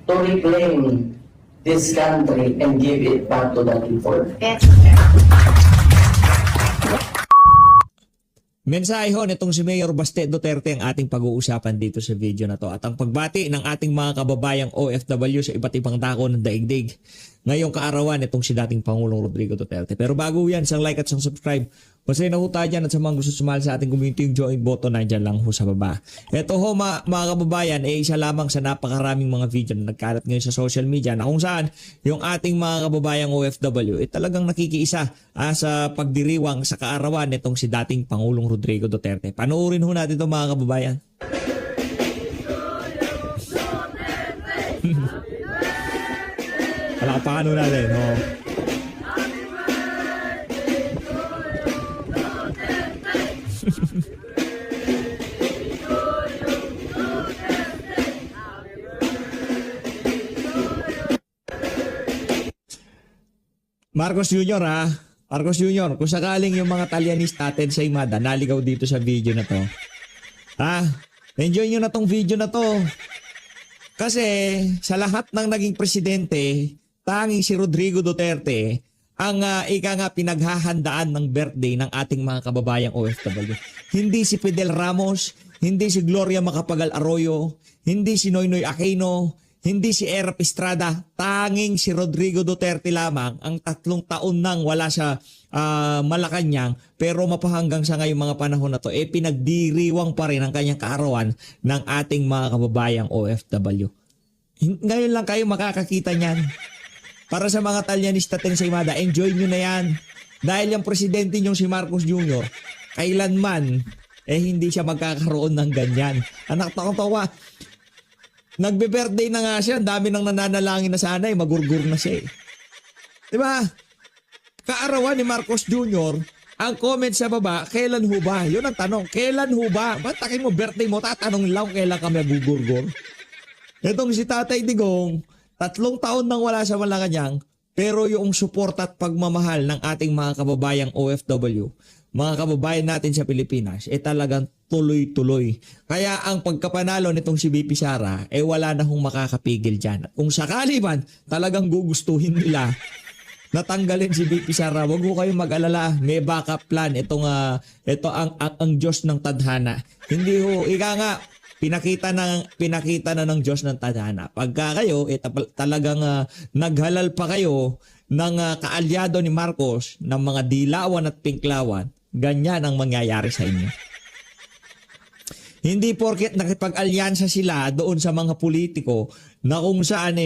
to reclaim this country and give it back to the people. Yes. Mensahe ho nitong si Mayor Baste Duterte ang ating pag-uusapan dito sa video na to at ang pagbati ng ating mga kababayang OFW sa iba't ibang dako ng daigdig ngayong kaarawan itong si dating Pangulong Rodrigo Duterte. Pero bago yan, isang like at isang subscribe. Basta na ho tayo dyan at sa mga gusto sumali sa ating community yung join button nandyan lang ho sa baba. Ito ho mga kababayan isa lamang sa napakaraming mga video na nagkalat ngayon sa social media na kung saan yung ating mga kababayang OFW talagang nakikiisa sa pagdiriwang sa kaarawan nitong si dating Pangulong Rodrigo Duterte. Panoorin ho natin ito mga kababayan. Palakpakan ho natin. Oh. Marcos Jr. Marcos Jr. Kung sakaling yung mga Talyanista natin sa Imada naligaw dito sa video na to. Enjoy nyo na tong video na to. Kasi sa lahat ng naging presidente, tanging si Rodrigo Duterte ang pinaghahandaan ng birthday ng ating mga kababayang OFW. Hindi si Fidel Ramos, hindi si Gloria Macapagal Arroyo, hindi si Noynoy Aquino, hindi si Erap Estrada, tanging si Rodrigo Duterte lamang ang 3 taon nang wala sa Malacanang pero mapahanggang sa ngayong mga panahon na to pinagdiriwang pa rin ang kanyang kaarawan ng ating mga kababayang OFW. Ngayon lang kayo makakakita niyan. Para sa mga Talyanista natin sa Imada, enjoy nyo na yan. Dahil yung presidente nyo si Marcos Jr., kailanman hindi siya magkakaroon ng ganyan. Anak tawa. Nagbe-birthday na nga siya, ang dami nang nananalangin na sana magurgur na siya Diba? Kaarawan ni Marcos Jr., ang comment sa baba, kailan ho ba? Yun ang tanong, kailan ho ba? Ba't takin mo birthday mo, tatanong lang kailan kami magugurgur? Itong si Tatay Digong, 3 taon nang wala sa Malacanang, pero yung support at pagmamahal ng ating mga kababayang OFW, mga kababayan natin sa Pilipinas, talagang tuloy-tuloy. Kaya ang pagkapanalo nitong si BP Sara, wala na hong makakapigil dyan. At kung sakali man, talagang gugustuhin nila natanggalin si BP Sara, wag ho kayong mag-alala, may backup plan. Ito ang Diyos ng tadhana. Hindi ho, pinakita na ng Diyos ng tadhana. Pagka kayo, talagang naghalal pa kayo ng kaalyado ni Marcos ng mga dilawan at pinklawan, ganyan ang mangyayari sa inyo. Hindi porket nakipag-alyansa sila doon sa mga politiko na kung saan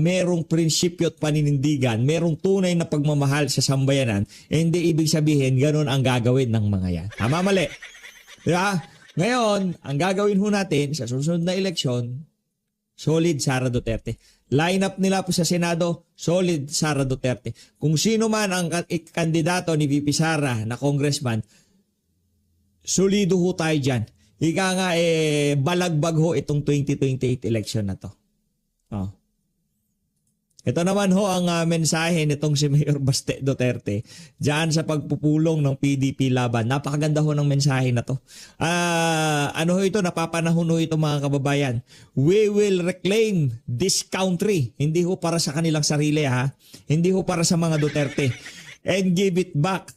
merong prinsipyo at paninindigan, merong tunay na pagmamahal sa sambayanan, hindi ibig sabihin ganun ang gagawin ng mga yan. Tama, mali. Diba? Ngayon, ang gagawin ho natin sa susunod na eleksyon, solid Sara Duterte. Line-up nila po sa Senado, solid Sara Duterte. Kung sino man ang kandidato ni VP Sara na congressman, solido ho tayo dyan. Balagbag ho itong 2028 election na to. Ito naman ho ang mensahe nitong si Mayor Baste Duterte diyan sa pagpupulong ng PDP laban. Napakaganda ho ng mensahe na to. Napapanahon ho ito mga kababayan. We will reclaim this country. Hindi ho para sa kanilang sarili Hindi ho para sa mga Duterte. And give it back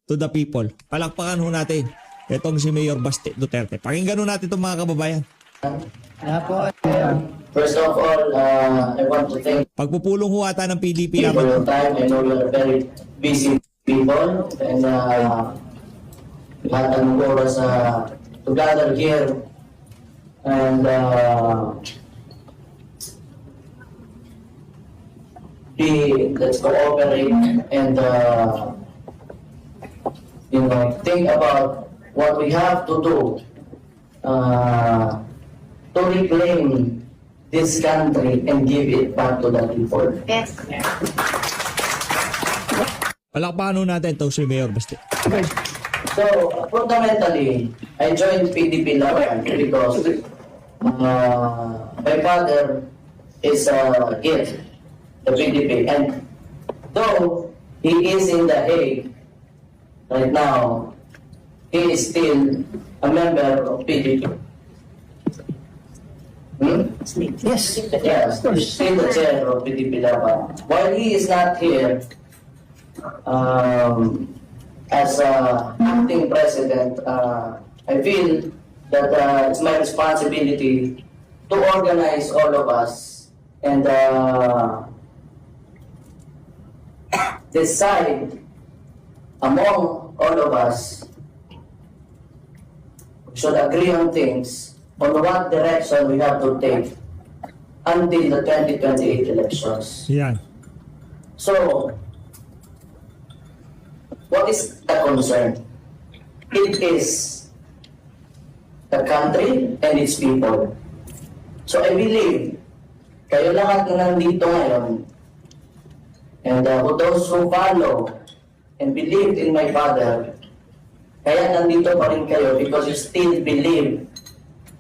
to the people. Palakpakan ho natin itong si Mayor Baste Duterte. Pakinggan ho natin itong mga kababayan. First of all, I want to thank Pagpupulong ho ata ng PDP you for laban. your time. I know you're very busy people and lahat ng oras to gather here and let's cooperate and think about what we have to do to reclaim this country and give it back to the people. Yes. Palakpakan ho natin itong si Mayor Baste. So, fundamentally, I joined PDP Laban because my father is the PDP. And though he is in the Hague right now, he is still a member of PDP. Yes. Yeah, he's still the chair of PDP Laban. While he is not here, as acting president, I feel that it's my responsibility to organize all of us and decide among all of us should agree on things on what direction we have to take until the 2028 elections. Yan. So, what is the concern? It is the country and its people. So I believe, kayo lahat na nandito ngayon, and those who follow and believed in my father, kaya nandito pa rin kayo because you still believe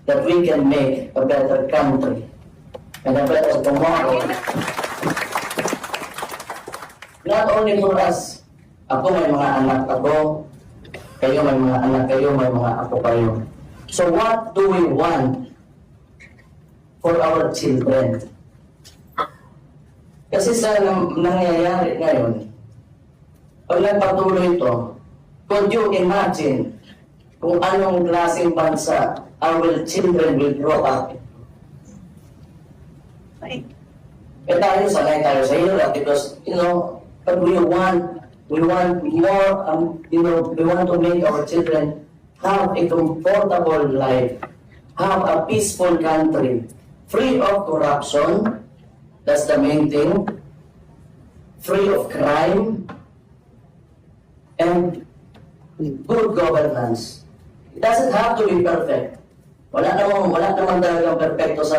that we can make a better country and a better tomorrow. Not only for us. Ako may mga anak ako, kayo may mga anak kayo, may mga ako kayo. So what do we want for our children? Kasi sa nangyayari ngayon, pag nagpatuloy ito, could you imagine kung anong klaseng bansa our children will grow up? Eh tayo, sanay tayo sa hirap because, but we want more, we want to make our children have a comfortable life, have a peaceful country, free of corruption, that's the main thing, free of crime, and good governance. It doesn't have to be perfect. Wala naman talagang perfecto sa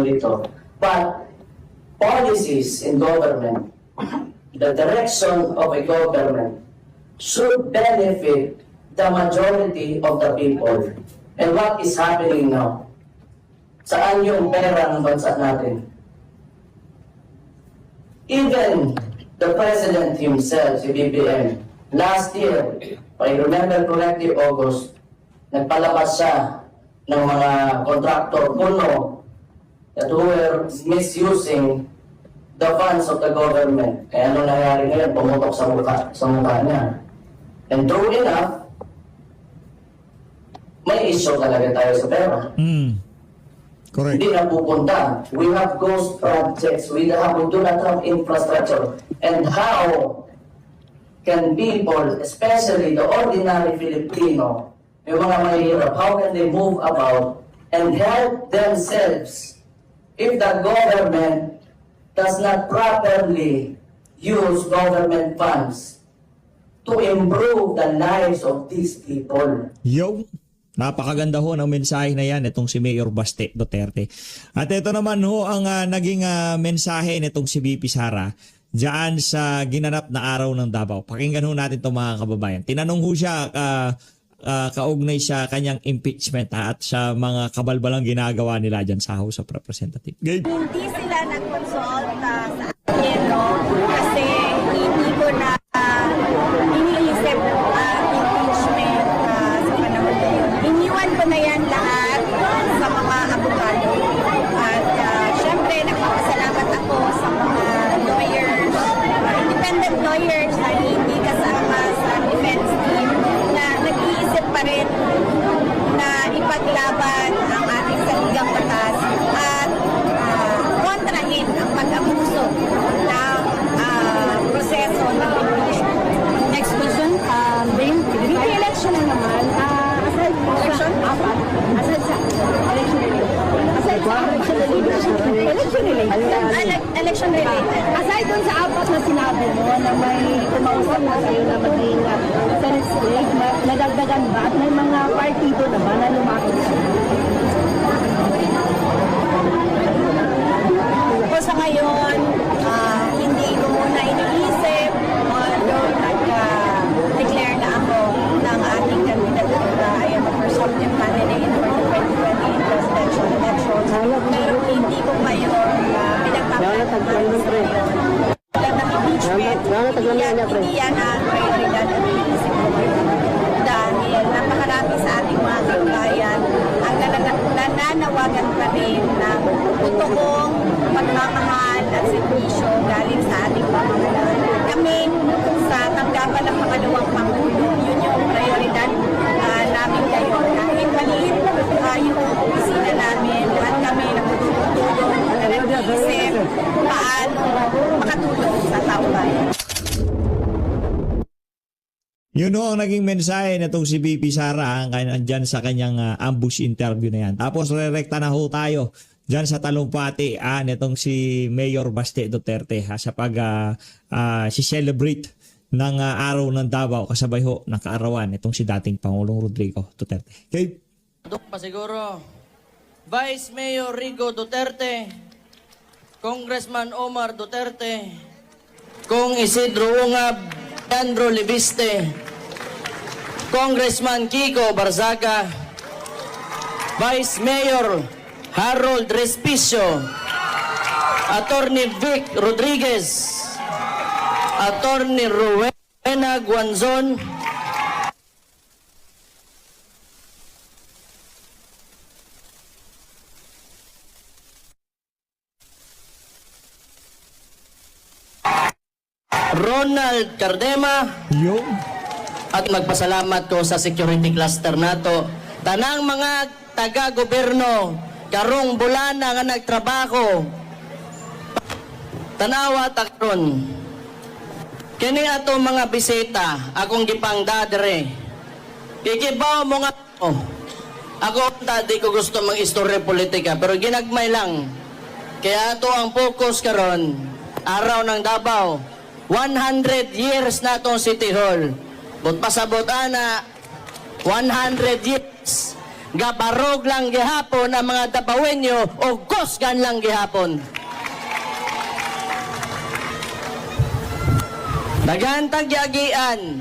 dito. But policies in government, the direction of a government should benefit the majority of the people. And what is happening now? Saan yung pera ng bansa natin? Even the President himself, si BBM, last year, if I remember correctly, August, nagpalabas siya ng mga contractor puno that were misusing the funds of the government. Kaya ano nangyari ngayon, pumutok sa mukha niya. And true enough, may issue talaga tayo sa pera. Correct. Hindi na pupunta. We have ghost projects. We do not have infrastructure. And how can people, especially the ordinary Filipino, yung mga mahirap, how can they move about and help themselves if the government does not properly use government funds to improve the lives of these people? Yo, napakaganda ho ng mensahe na yan itong si Mayor Baste Duterte. At ito naman ho ang naging mensahe nitong si VP Sara diyan sa ginanap na araw ng Davao. Pakinggan ho natin itong mga kababayan. Tinanong ho siya, kaugnay sa kanyang impeachment at sa mga kabalbalang ginagawa nila dyan sa House of Representatives. Hindi sila nag-consult sa akin, no? Kasi hindi ko na iniisip impeachment sa panahon na yun. Iniwan ko na yan lahat sa mga abogado. At syempre, nagpapasalamat ako sa mga lawyers, independent lawyers na hindi kasama sa defense team na nag-iisip pa rin na ipaglaban ang ating saligang batas at kontrahin ang pag-abuso ng proseso ng impeachment. Next question, VP election na naman, aside po sa apat, aside sa election related, aside sa election related, aside dun sa apat na sinabi mo na may kumausap na sa'yo na maging Senate slate, nadagdagan ba at may mga partido na ba na lumapit siya? Sa ngayon, hindi ko muna iniisip, although nag-declare na ako ng ating kandidatura. I am a presumptive candidate for the 2028 presidential elections. Pero hindi ko ngayon pinagpapalagay sa ngayon. Lang ng impeachment, hindi yan ang prioridad at iniisip ko ngayon. Dahil napakarami sa ating mga kabayan ang nananawagan ko pa rin ng totoong pagmamahal at serbisyo galing sa ating pamamalaan. Kami sa tanggapan ng pangalawang Pangulo, yun yung prioridad namin ngayon. Kahit maliit yung opisina namin, lahat kami nagtutulong na nag-iisip paano makatulong sa taong bayan. Yun ho ang naging mensahe na itong si BP Sara dyan sa kanyang ambush interview na yan. Tapos rerekta na ho tayo dyan sa talumpati nitong si Mayor Baste Duterte sa pag si-celebrate ng araw ng Davao kasabay ho ng kaarawan itong si dating Pangulong Rodrigo Duterte. Okay. Pa siguro, Vice Mayor Rigo Duterte, Congressman Omar Duterte, Kong Isidro Ungab, Andrew Libiste, Congressman Kiko Barzaga, Vice Mayor Harold Respicio, Attorney Vic Rodriguez, Attorney Rowena Guanzon, Ronald Cardema, Yung. at magpasalamat ko sa security cluster nato. Tanang mga taga-gobyerno, karong bulana nga nagtrabaho, tanawa takron. Kini ato mga bisita, akong gipang dadre. Kikibaw mo nga, ako di ko gusto mag-istorya politika, pero ginagmay lang. Kaya ato ang focus karon, araw ng Davao, 100 years na itong City Hall. But pasabot ana, 100 years. Gabarog lang gihapon ang mga Dabawenyo o gosgan lang gihapon. Nagantag yagian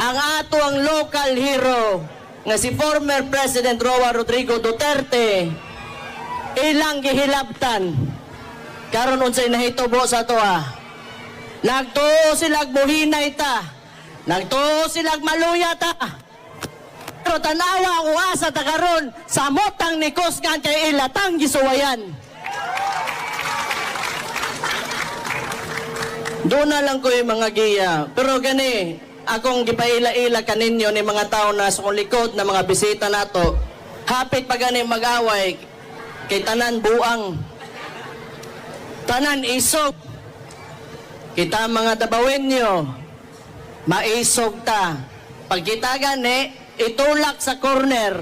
ang ato ang local hero nga si former President Roa Rodrigo Duterte ilang gihilabtan. Karon unsay nahitubo sa to Nagtuo silag buhinay ta. Nagtuo silag maluya ta. Pero tanawa ang asa ta karon sa motang ni Kusgan kay ilatang gisuwayan. Doon na lang ko yung mga giya. Pero gani, akong gipaila-ila kaninyo ni mga tao na sa likod na mga bisita nato. Hapit pa gani mag-away kay tanan buang. Tanan isog. Kita mga Dabawenyo, maisog ta. Pag kita gani, itulak sa corner,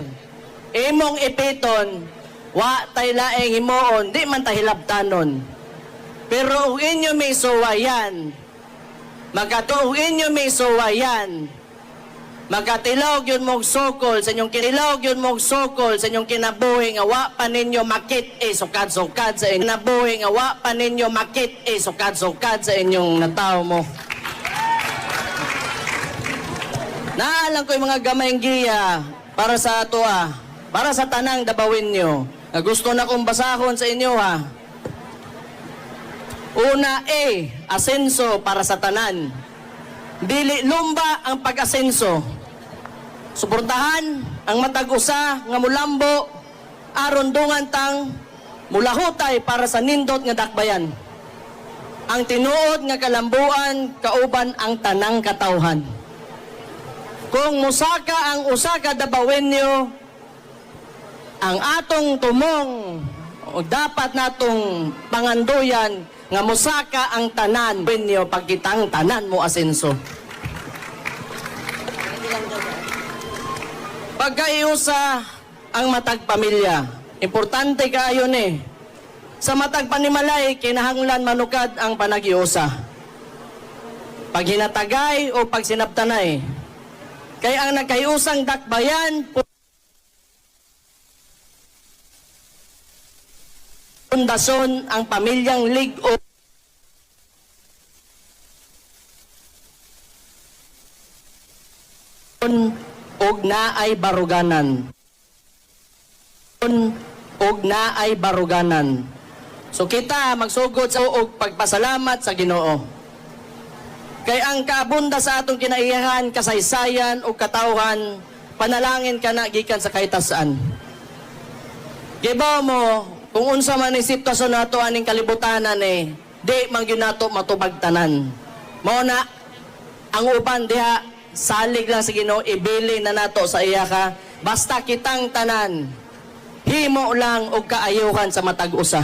imong ipiton, wa tay laeng himoon, di man tahilabtanon. Pero kung inyo may suwayan, magkatuog inyo may suwayan, magkatilog yun mong sokol, sa inyong kinilog yun mong sokol, sa inyong kinabuhi nga wa pa ninyo makit sukad-sukad sa inyong kinabuhi nga wa pa ninyo makit sukad-sukad sa inyong natao mo. Naalang ko yung mga gamayng giya para sa ato para sa tanang Dabawenyo. Gusto na kong basahon sa inyo Una asenso para sa tanan. Dili lumba ang pag-asenso. Suportahan ang matag-usa nga mulambo aron dungan tang mulahutay para sa nindot nga dakbayan. Ang tinuod nga kalambuan kauban ang tanang katawhan. Kung musaka ang usa ka Dabawenyo, ang atong tumong o dapat natong panganduyan nga musaka ang tanan Dabawenyo pagkitang tanan mo asenso. Pagkaiusa ang matag pamilya, importante kaayo ni. Sa matag panimalay, kinahanglan manukad ang panagiusa. Pag hinatagay o pag sinabtanay, kay ang nagkaiusang dakbayan, pundasyon ang pamilyang ligo og naay baruganan. Og naay baruganan. So kita magsugod sa og pagpasalamat sa Ginoo. Kay ang kaabunda sa atong kinaiyahan, kasaysayan o katawhan, panalangin ka na gikan sa kahit saan. Gibaw mo, kung unsa man ang sitwasyon nato aning kalibutanan di man gyud nato matubagtanan. Mao na ang uban diha salig lang sa Ginoo ibili na nato sa iya ka basta kitang tanan himo lang og kaayuhan sa matag usa.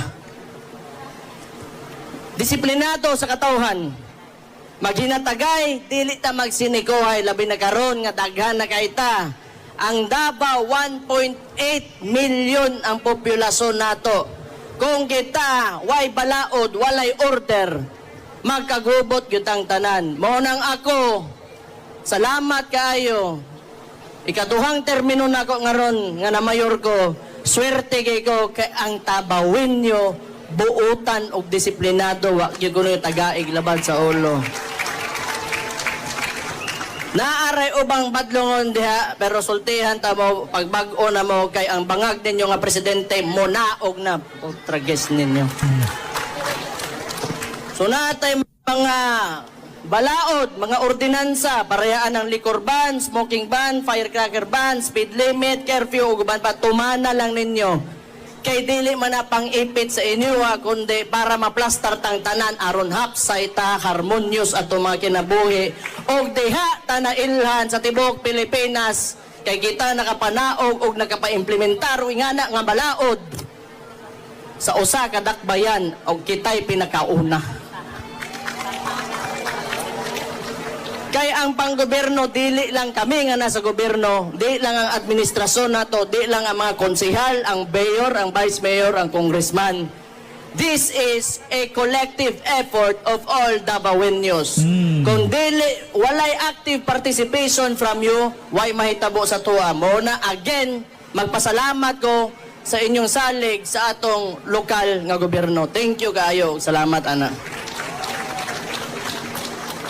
Disiplinado sa katawhan. Maghinatagay dili ta magsinikohay labi na karon nga daghan na kay ta. Ang Davao 1.8 million ang populasyon nato. Kung kita way balaod, walay order, magkagubot gyud ang tanan. Mao nang ako. Salamat kaayo. Ikaduhang termino nako ngaron nga na mayor ko. Swerte kay ko kay ang Tabawenyo buutan og disiplinado wa gyud kuno tagaig laban sa ulo. Naaray ubang badlongon diha pero sultihan ta mo pagbag-o na mo kay ang bangag ninyo nga presidente mo naog na trages ninyo. So natay mga balaod, mga ordinansa, parehaan ng liquor ban, smoking ban, firecracker ban, speed limit, curfew, ug uban pa tumana lang ninyo. Kay dili man na pang-ipit sa inyo kundi para maplastar tang tanan aron hapsay ta harmonious ato mga kinabuhi og diha ta nailhan sa tibok Pilipinas kay kita nakapanaog og nakapaimplementar ingana nga balaod sa usa ka dakbayan og kitay pinakauna. Kay ang panggobyerno dili lang kami nga nasa gobyerno, di lang ang administrasyon nato, di lang ang mga konsehal, ang mayor, ang vice mayor, ang congressman. This is a collective effort of all Davaoenos. Kung dili walay active participation from you, why mahitabo sa tuwa mo na again magpasalamat ko sa inyong salig sa atong lokal nga gobyerno. Thank you kaayo. Salamat ana.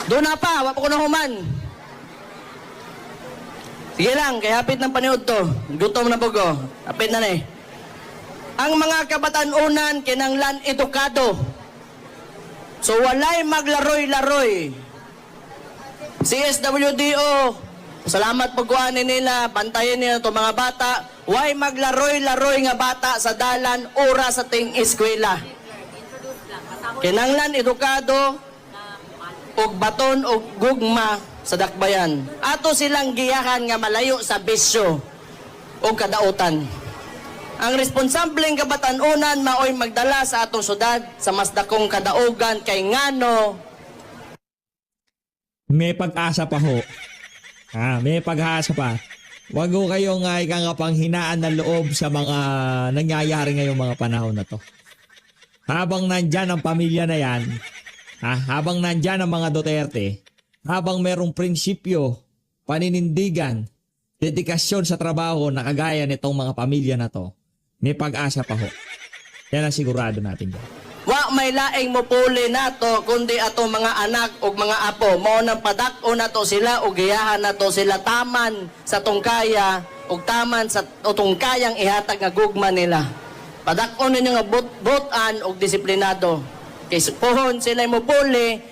Doon na pa, wala ko na human. Sige lang, kaya hapit ng paniod to. Gutom na po ko. Hapit na eh. Ang mga kabatanunan kinanglan edukado. So walay maglaroy-laroy. CSWDO, salamat pagkuhanin nila, bantayan nila itong mga bata. Way maglaroy-laroy nga bata sa dalan, oras sa ting eskwela. Kinanglan edukado, og baton og gugma sa dakbayan. Ato silang giyahan nga malayo sa bisyo o kadautan. Ang responsableng kabatanunan maoy magdala sa atong syudad sa mas dakong kadaugan kay ngano May pag-asa pa ho. May pag-asa pa. Wag ho kayo nga ikangapanghinaan ng loob sa mga nangyayari ngayong mga panahon na to. Habang nandyan ang pamilya na yan, habang nandyan ang mga Duterte, habang merong prinsipyo, paninindigan, dedikasyon sa trabaho na kagaya nitong mga pamilya na to, may pag-asa pa ho. Yan ang sigurado natin dyan. wa may laing mopuli nato kundi ato mga anak ug mga apo. Mao nang padak-o nato sila ug giyahan nato sila taman sa tungkaya ug taman sa tungkayang ihatag nga gugma nila. Padak-o ninyo nga butan ug disiplinado. Kay pohon sila mo puli,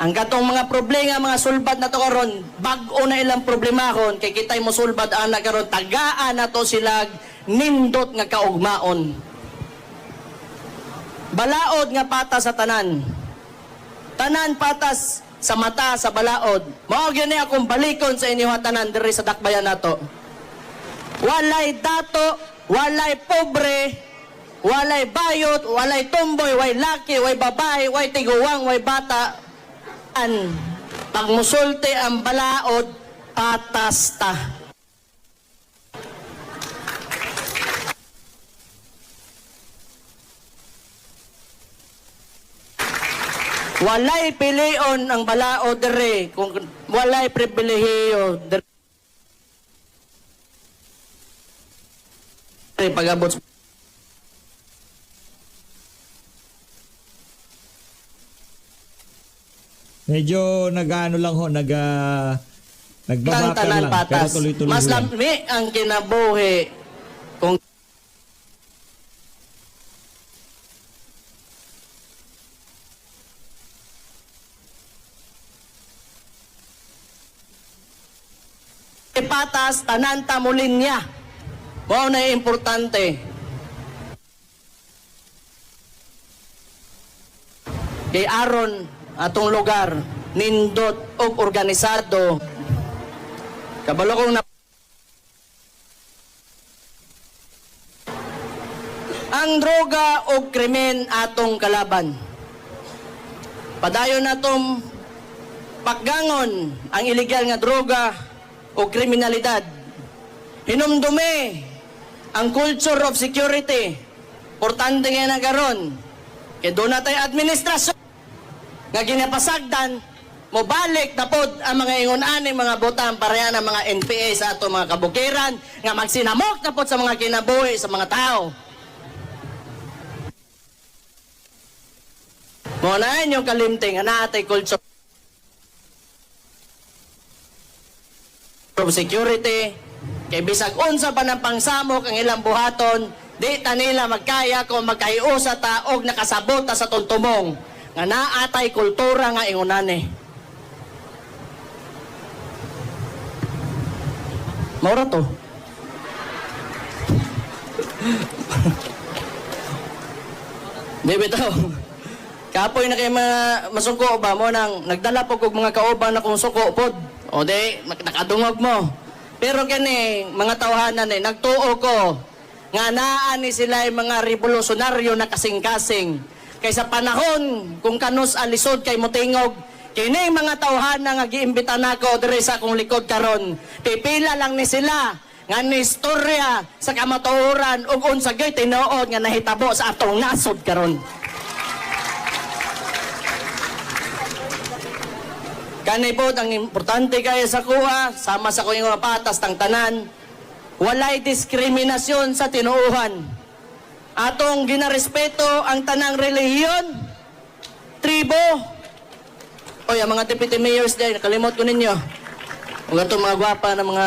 ang katong mga problema, mga sulbad na to karon, bag-o na ilang problemahon, kay kitay mo sulbad ana karon, tagaan na to sila nindot nga kaugmaon. Balaod nga patas sa tanan. Tanan patas sa mata sa balaod. Mao gyud ni akong balikon sa inyo tanan diri sa dakbayan nato. Walay dato, walay pobre, walay bayot, walay tumboy, walay laki, walay babae, walay tiguwang, walay bata. Pag musulti ang balaod, patas ta. Walay pilion ang balaod dere, kung walay pribilehiyo dere pag-abot. Medyo nag-ano lang ho, nagbabakal Tanan lang, patas. pero tuloy-tuloy Mas lang. lami ang kinabuhi kung patas tanan ta mo linya. Mao na importante. kay aron atong lugar nindot og organisado. Kabalo kong na ang droga o krimen atong kalaban. Padayon natong paggangon ang illegal nga droga o kriminalidad. Hinumdumi ang culture of security. Importante nga na karon. Kaya doon na tayo administrasyon nga ginapasagdan, mobalik na pod ang mga ingon-aning mga botang pareha ng mga NPA sa ato mga kabukiran nga magsinamok na pod sa mga kinabuhi sa mga tao. Muna yung kalimting nga naatay culture of security kay bisag unsa pa ng pangsamok ang ilang buhaton, di ta nila magkaya kung magkaiusa ta og nakasabot ta sa tuntumong nga naatay kultura nga ingunani. Maura to. Di bitaw. Kapoy na kay mga masuko ba mo nang nagdala po kog mga kauban na kung suko pod. O di nakadungog mo. Pero kani mga tawhanan nagtuo ko nga naa ni sila ay mga revolusyonaryo na kasing-kasing. Kaysa panahon kung kanus alisod kay motingog, kini mga tawhana nga giimbita nako diri sa akong likod karon. Pipila lang ni sila nga ni istorya sa kamatuoran ug unsa gyud tinuod nga nahitabo sa atong nasod karon. Kanay po, ang importante kaya sa kuha, sama sa kuha mga patas tang tanan, walay diskriminasyon sa tinuuhan. Atong ginarespeto ang tanang relihiyon, tribo. Oy, ang mga deputy mayors dahil, nakalimot ko ninyo. Huwag itong mga gwapa na mga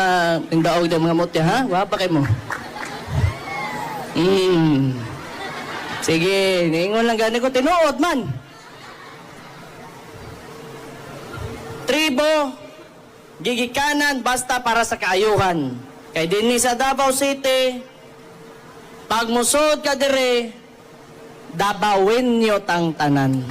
tindaog dahil mga mutya, ha? Gwapa kayo mo. Sige, ningon lang gani ko, tinuod man. Tribo, gigikanan basta para sa kaayuhan. Kay dinhi sa Davao City, pag musod ka dire, Dabawin nyo tang tanan.